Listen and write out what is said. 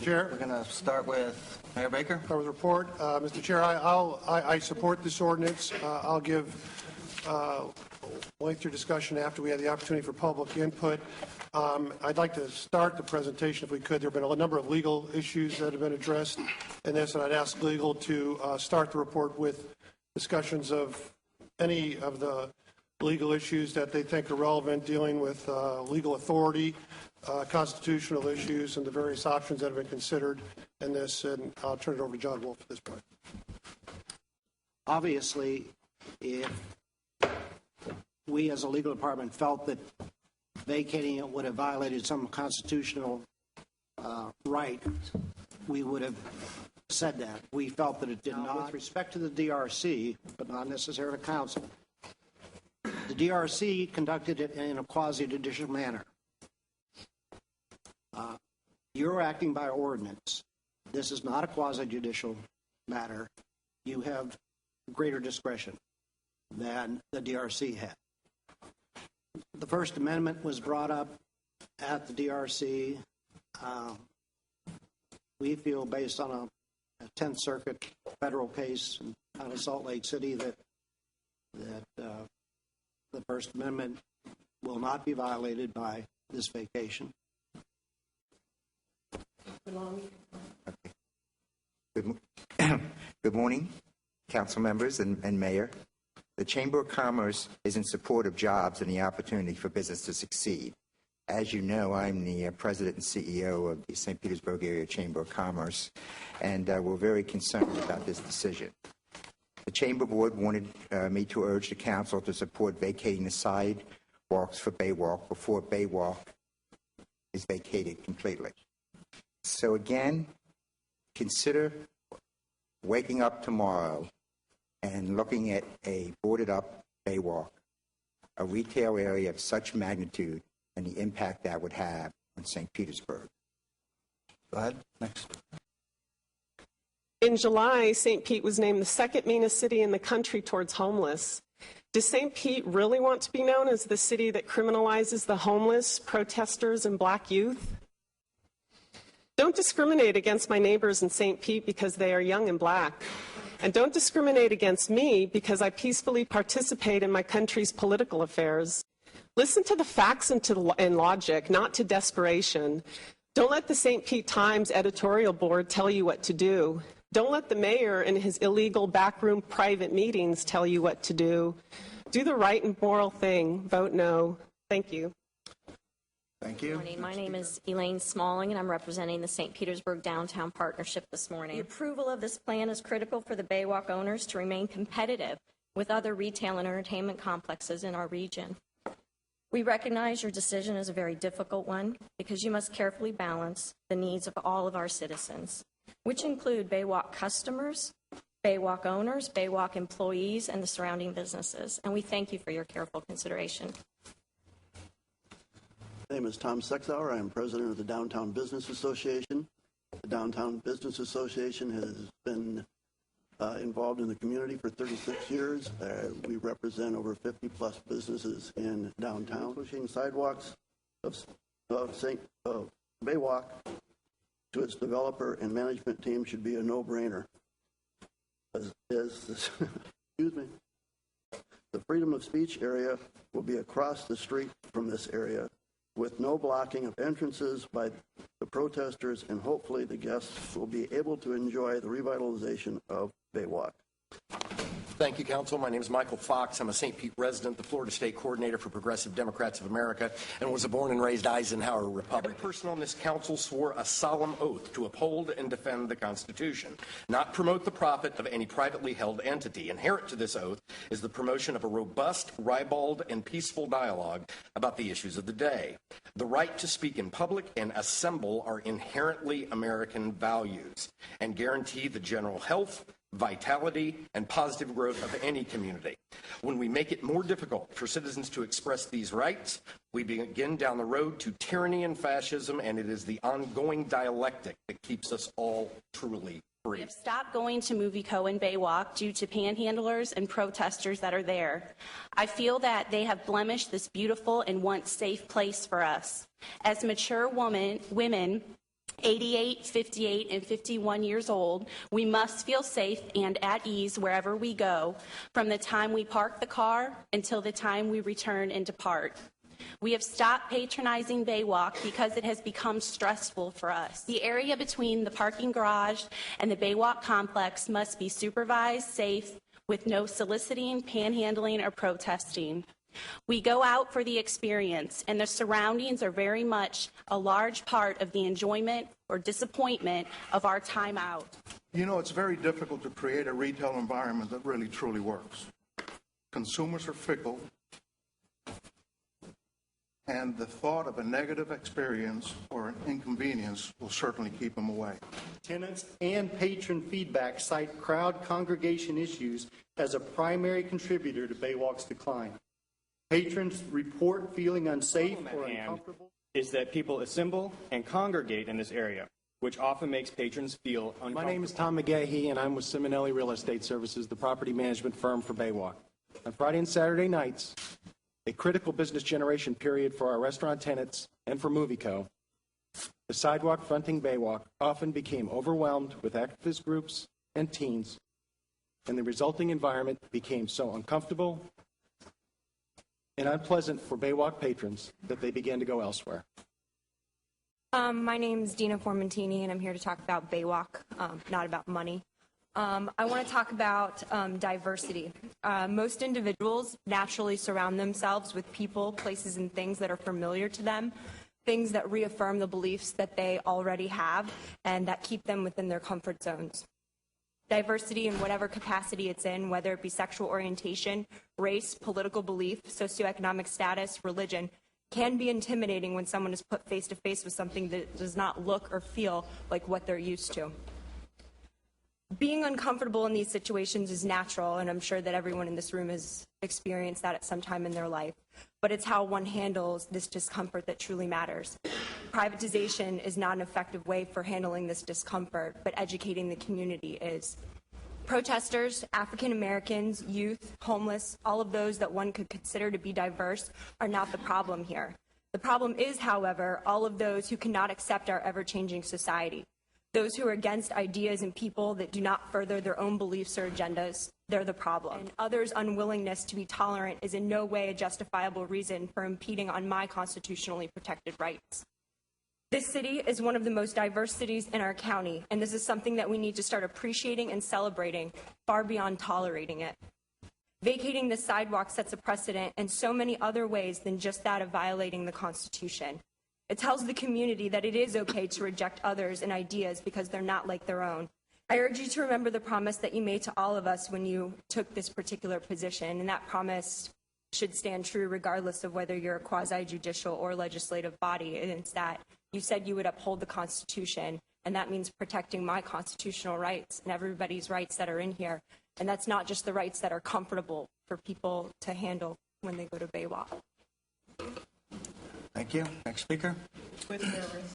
Chair. We're going to start with Mayor Baker. With report. Mr. Chair, I support this ordinance. I'll give lengthier discussion after we have the opportunity for public input. I'd like to start the presentation, if we could. There have been a number of legal issues that have been addressed in this, and I'd ask legal to start the report with discussions of any of the legal issues that they think are relevant, dealing with legal authority, constitutional issues, and the various options that have been considered in this. And I'll turn it over to John Wolf at this point. Obviously, if we as a legal department felt that vacating it would have violated some constitutional right, we would have said that. We felt that it did not. With respect to the DRC, but not necessarily council, the DRC conducted it in a quasi-judicial manner. You're acting by ordinance. This is not a quasi-judicial matter. You have greater discretion than the DRC had. The First Amendment was brought up at the DRC. We feel, based on a 10th Circuit federal case out of Salt Lake City, that the First Amendment will not be violated by this vacation. Good morning, council members and mayor. The Chamber of Commerce is in support of jobs and the opportunity for business to succeed. As you know, I'm the president and CEO of the St. Petersburg Area Chamber of Commerce, and we're very concerned about this decision. The Chamber Board wanted me to urge the council to support vacating the sidewalks for Baywalk before Baywalk is vacated completely. So again, consider waking up tomorrow and looking at a boarded-up Baywalk, a retail area of such magnitude, and the impact that would have on St. Petersburg. Go ahead. Next. In July, St. Pete was named the second meanest city in the country towards homeless. Does St. Pete really want to be known as the city that criminalizes the homeless, protesters, and black youth? Don't discriminate against my neighbors in St. Pete because they are young and black. And don't discriminate against me because I peacefully participate in my country's political affairs. Listen to the facts and logic, not to desperation. Don't let the St. Pete Times editorial board tell you what to do. Don't let the mayor and his illegal backroom private meetings tell you what to do. Do the right and moral thing. Vote no. Thank you. Thank you. Good morning. My name is Elaine Smalling, and I'm representing the St. Petersburg Downtown Partnership this morning. The approval of this plan is critical for the Baywalk owners to remain competitive with other retail and entertainment complexes in our region. We recognize your decision is a very difficult one because you must carefully balance the needs of all of our citizens, which include Baywalk customers, Baywalk owners, Baywalk employees, and the surrounding businesses. And we thank you for your careful consideration. My name is Tom Sexauer. I am president of the Downtown Business Association. The Downtown Business Association has been involved in the community for 36 years. We represent over 50-plus businesses in downtown. Pushing sidewalks of Baywalk to its developer and management team should be a no-brainer. Excuse me. The freedom of speech area will be across the street from this area, with no blocking of entrances by the protesters, and hopefully the guests will be able to enjoy the revitalization of Baywalk. Thank you, Council. My name is Michael Fox. I'm a St. Pete resident, the Florida State Coordinator for Progressive Democrats of America, and was a born and raised Eisenhower Republican. Every person on this council swore a solemn oath to uphold and defend the Constitution, not promote the profit of any privately held entity. Inherent to this oath is the promotion of a robust, ribald, and peaceful dialogue about the issues of the day. The right to speak in public and assemble are inherently American values and guarantee the general health, vitality, and positive growth of any community. When we make it more difficult for citizens to express these rights, we begin down the road to tyranny and fascism, and it is the ongoing dialectic that keeps us all truly free. We have stopped going to Movieco and Baywalk due to panhandlers and protesters that are there. I feel that they have blemished this beautiful and once safe place for us. As mature women, 88, 58, and 51 years old, we must feel safe and at ease wherever we go, from the time we park the car until the time we return and depart. We have stopped patronizing Baywalk because it has become stressful for us. The area between the parking garage and the Baywalk complex must be supervised, safe, with no soliciting, panhandling, or protesting. We go out for the experience, and the surroundings are very much a large part of the enjoyment or disappointment of our time out. You know, it's very difficult to create a retail environment that really truly works. Consumers are fickle, and the thought of a negative experience or an inconvenience will certainly keep them away. Tenants and patron feedback cite crowd congregation issues as a primary contributor to Baywalk's decline. Patrons report feeling unsafe or uncomfortable. Is that people assemble and congregate in this area, which often makes patrons feel uncomfortable. My name is Tom McGahee, and I'm with Simonelli Real Estate Services, the property management firm for Baywalk. On Friday and Saturday nights, a critical business generation period for our restaurant tenants and for MovieCo, the sidewalk fronting Baywalk often became overwhelmed with activist groups and teens, and the resulting environment became so uncomfortable and unpleasant for Baywalk patrons that they began to go elsewhere. My name is Dina Formentini, and I'm here to talk about Baywalk, not about money. I want to talk about diversity. Most individuals naturally surround themselves with people, places, and things that are familiar to them, things that reaffirm the beliefs that they already have and that keep them within their comfort zones. Diversity in whatever capacity it's in, whether it be sexual orientation, race, political belief, socioeconomic status, religion, can be intimidating when someone is put face to face with something that does not look or feel like what they're used to. Being uncomfortable in these situations is natural, and I'm sure that everyone in this room has experienced that at some time in their life. But it's how one handles this discomfort that truly matters. Privatization is not an effective way for handling this discomfort, but educating the community is. Protesters, African Americans, youth, homeless, all of those that one could consider to be diverse are not the problem here. The problem is, however, all of those who cannot accept our ever-changing society. Those who are against ideas and people that do not further their own beliefs or agendas, they're the problem. And others' unwillingness to be tolerant is in no way a justifiable reason for impeding on my constitutionally protected rights. This city is one of the most diverse cities in our county, and this is something that we need to start appreciating and celebrating far beyond tolerating it. Vacating the sidewalk sets a precedent in so many other ways than just that of violating the Constitution. It tells the community that it is okay to reject others and ideas because they're not like their own. I urge you to remember the promise that you made to all of us when you took this particular position, and that promise should stand true regardless of whether you're a quasi-judicial or legislative body. And it's that you said you would uphold the Constitution, and that means protecting my constitutional rights and everybody's rights that are in here. And that's not just the rights that are comfortable for people to handle when they go to Baywalk. Thank you. Next speaker.